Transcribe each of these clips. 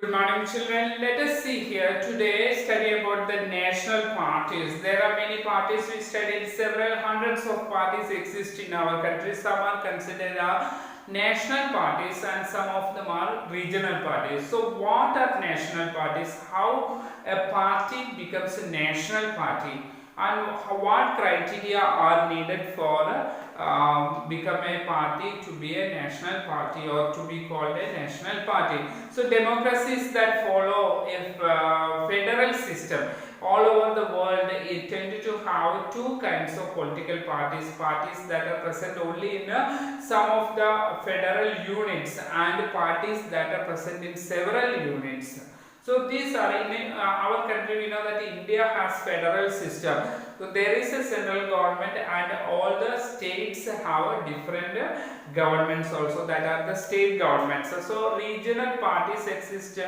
Good morning, children. Let us see here today study about the national parties. There are many parties. We studied several hundreds of parties exist in our country. Some are considered national parties and some of them are regional parties. So what are national parties? How a party becomes a national party and what criteria are needed for become a party to be a national party or to be called a national party. So democracies that follow a federal system all over the world, it tend to have two kinds of political parties that are present only in some of the federal units and parties that are present in several units. So these are in our country. We know that India has federal system. So there is a central government and all the states have different governments also, that are the state governments. So regional parties exist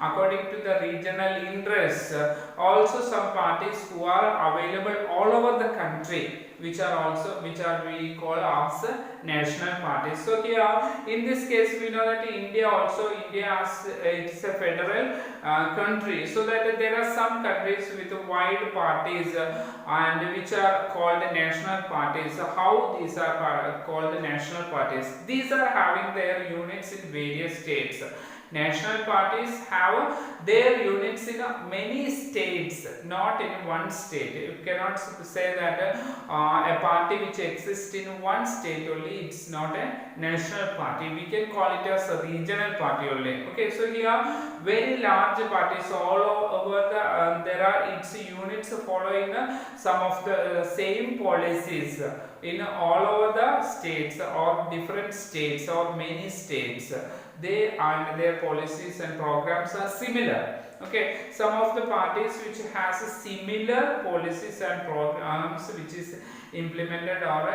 according to the regional interests. Also some parties who are available all over the country, which are we call as national parties. So here in this case we know that India has it's a federal country, so that there are some countries with wide parties and which are called national parties. How these are called national parties? These are having their units in various states. National parties have their units in many states, not in one state. You cannot say that a party which exists in one state only, it's not a national party. We can call it as a regional party only. Okay, so here very large parties all over the there are its units following some of the same policies in all over the states or different states or many states. They and their policies and programs are similar. Okay, some of the parties which has similar policies and programs which is implemented or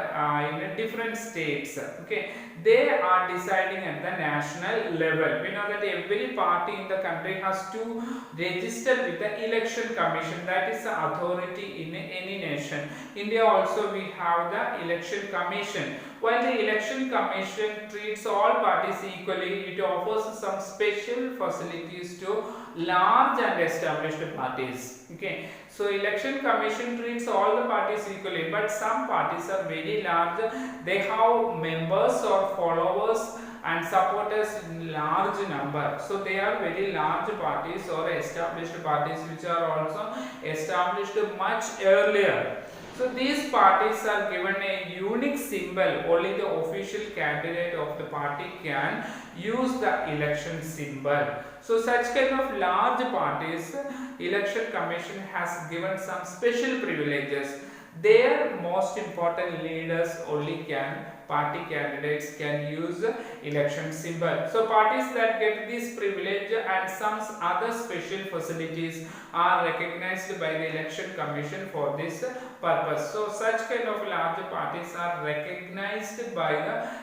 in different states. Okay, they are deciding at the national level. We know that every party in the country has to register with the election commission, that is the authority in any nation. India also we have the election commission. While the election commission treats all parties equally, it offers some special facilities to large and established parties. Okay, so election commission treats all the parties equally, but some parties are very large. They have members or followers and supporters in large number. So they are very large parties or established parties which are also established much earlier. So these parties are given a unique symbol. Only the official candidate of the party can use the election symbol. So such kind of large parties, election commission has given some special privileges. Their most important leaders only can, party candidates can use election symbol. So parties that get this privilege and some other special facilities are recognized by the election commission for this purpose. So such kind of large parties are recognized by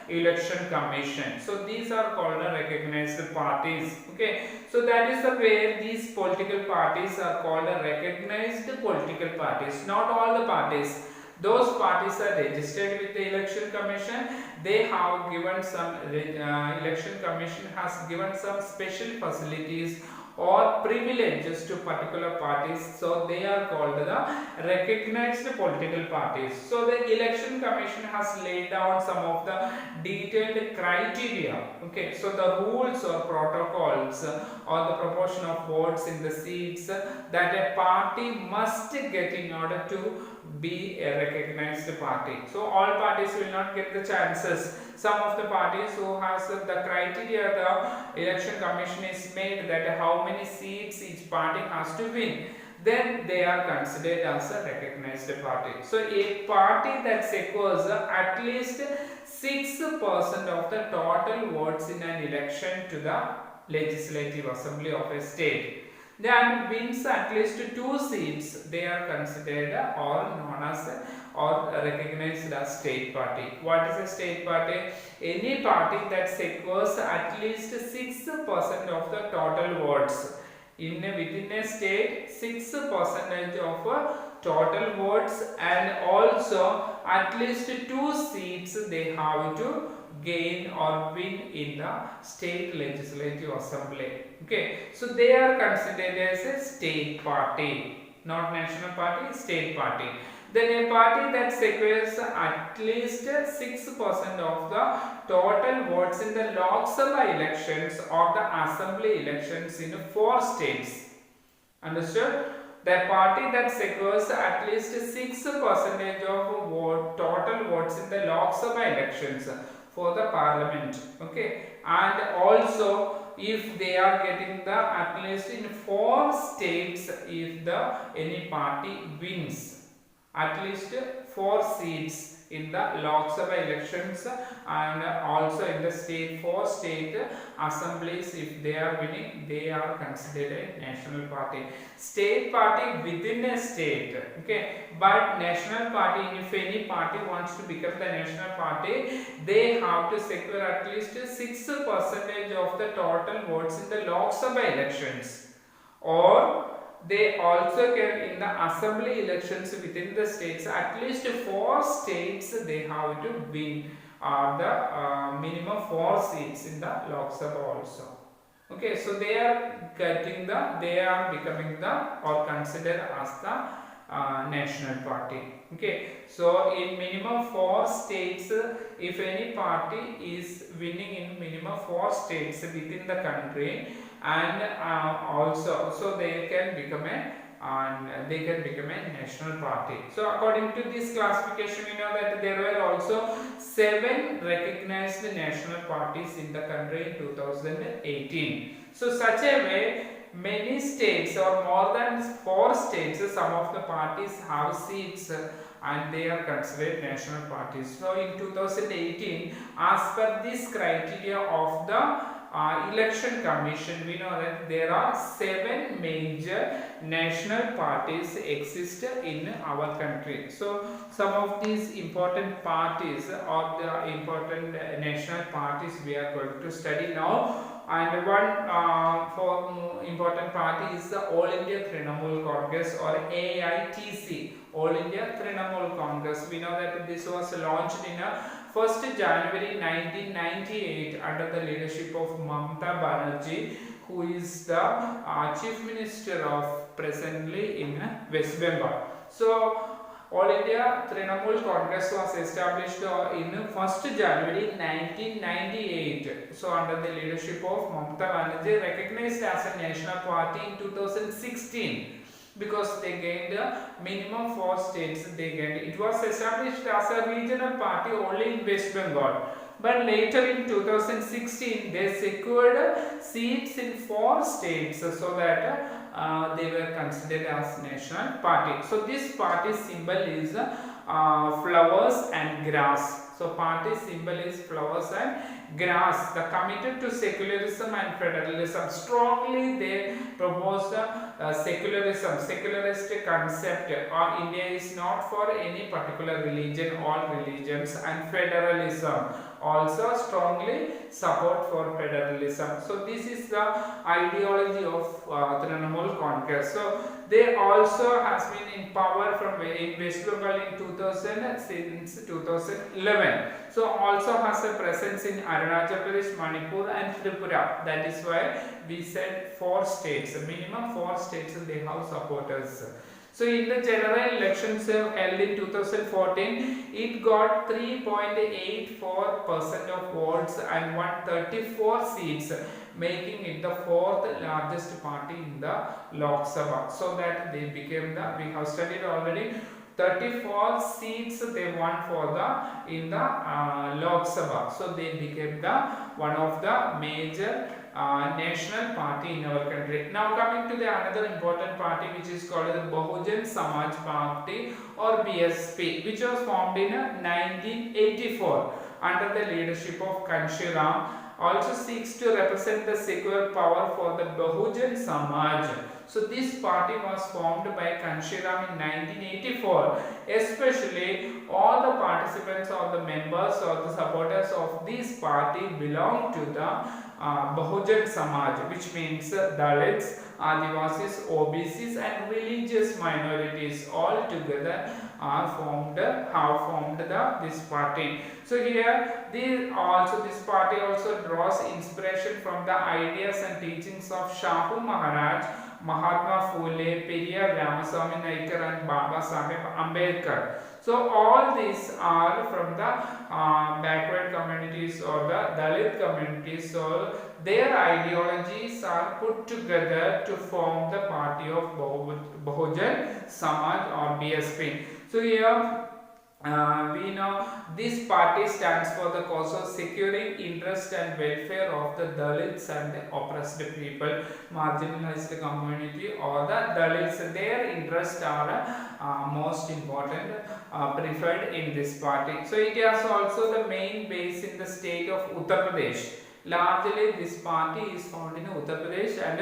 the election commission. So these are called recognized parties. Okay, so that is the way these political parties are called recognized political parties. Not all the parties. Those parties are registered with the election commission. They have given some election commission has given some special facilities or privileges to particular parties, so they are called the recognized political parties. So the election commission has laid down some of the detailed criteria. Okay, so the rules or protocols or the proportion of votes in the seats that a party must get in order to be a recognized party. So all parties will not get the chances. Some of the parties who has the criteria the election commission is made, that how many seats each party has to win, then they are considered as a recognized party. So a party that secures at least 6% of the total votes in an election to the legislative assembly of a state, then wins at least 2 seats, they are considered or known as or recognized as state party. What is a state party? Any party that secures at least 6% of the total votes within a state, 6% of total votes, and also at least 2 seats they have to gain or win in the state legislative assembly. Okay, so they are considered as a state party, not national party, state party. Then a party that secures at least 6% of the total votes in the Lok Sabha elections or the assembly elections in 4 states. Understood? The party that secures at least 6% of total votes in the Lok Sabha elections for the parliament. Okay, and also if they are getting the at least in 4 states, if the any party wins at least 4 seats in the Lok Sabha elections and also in the 4 state assemblies, if they are winning, they are considered a national party. State party within a state, okay, but national party, if any party wants to become the national party, they have to secure at least 6% of the total votes in the Lok Sabha elections, or they also can in the assembly elections within the states, at least 4 states they have to win the minimum 4 seats in the Lok Sabha also. Okay, so they are getting they are becoming or considered as the national party. Okay, so in minimum 4 states, if any party is winning in minimum 4 states within the country, and also so they can become a national party. So according to this classification, we know that there were also 7 recognized national parties in the country in 2018. So such a way, many states or more than 4 states, some of the parties have seats and they are considered national parties. So in 2018, as per this criteria of the election commission, we know that there are 7 major national parties exist in our country. So some of these important parties or the important national parties we are going to study now. And one important party is the All India Trinamool Congress or AITC, All India Trinamool Congress. We know that this was launched in 1st January 1998 under the leadership of Mamata Banerjee, who is the Chief Minister of presently in West Bengal. So All India Trinamool Congress was established in 1st January 1998. So under the leadership of Mamata Banerjee, recognized as a national party in 2016. Because they gained minimum 4 states they gained. It was established as a regional party only in West Bengal. But later in 2016 they secured seats in 4 states so that they were considered as national party. So this party symbol is flowers and grass. So party symbol is flowers and grass. The committed to secularism and federalism, strongly they proposed secularism, secularist concept. India is not for any particular religion, all religions, and federalism. Also strongly support for federalism. So this is the ideology of Trinamool Congress. So they also has been in power from in West Bengal in 2000 since 2011. So also has a presence in Arunachal Pradesh, Manipur and Tripura. That is why we said 4 states, minimum 4 states they have supporters. So in the general elections held in 2014, it got 3.84% of votes and won 34 seats, making it the 4th largest party in the Lok Sabha. So that they became the, we have studied already, 34 seats they won for in the Lok Sabha. So they became the one of the major national party in our country. Now coming to the another important party, which is called the Bahujan Samaj Party or BSP, which was formed in 1984 under the leadership of Kanshiram. Also seeks to represent the secular power for the Bahujan Samaj. So this party was formed by Kanshiram in 1984. Especially all the participants or the members or the supporters of this party belong to the Bahujan Samaj, which means Dalits, Adivasis, OBCs and religious minorities all together have formed this party. So here this party also draws inspiration from the ideas and teachings of Shahu Maharaj, Mahatma Phule, Periyar Ramaswamy Naikar and Baba Saheb Ambedkar. So all these are from the backward communities or the Dalit communities. So their ideologies are put together to form the party of Bahujan Samaj or BSP. So here we know this party stands for the cause of securing interest and welfare of the Dalits and the oppressed people, marginalized community or the Dalits. Their interests are most important, preferred in this party. So it is also the main base in the state of Uttar Pradesh. Largely this party is found in Uttar Pradesh, and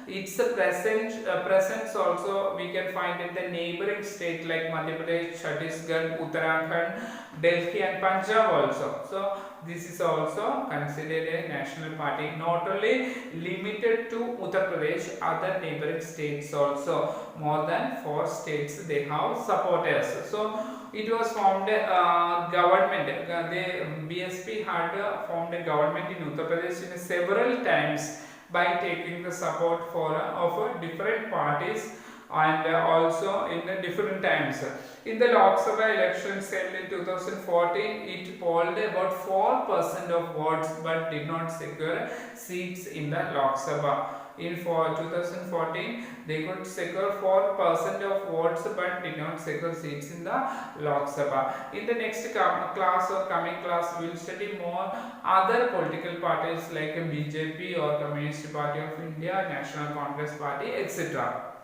its presence also we can find in the neighboring state like Madhya Pradesh, Chhattisgarh, Uttarakhand, Delhi and Punjab also. So this is also considered a national party, not only limited to Uttar Pradesh, other neighboring states also. More than 4 states they have supporters. So it was formed a government. The BSP had formed a government in Uttar Pradesh in several times by taking the support of different parties and also in the different times. In the Lok Sabha elections held in 2014, it polled about 4% of votes but did not secure seats in the Lok Sabha. In 2014, they could secure 4% of votes but did not secure seats in the Lok Sabha. In the next class or coming class, we will study more other political parties like BJP or Communist Party of India, National Congress Party, etc.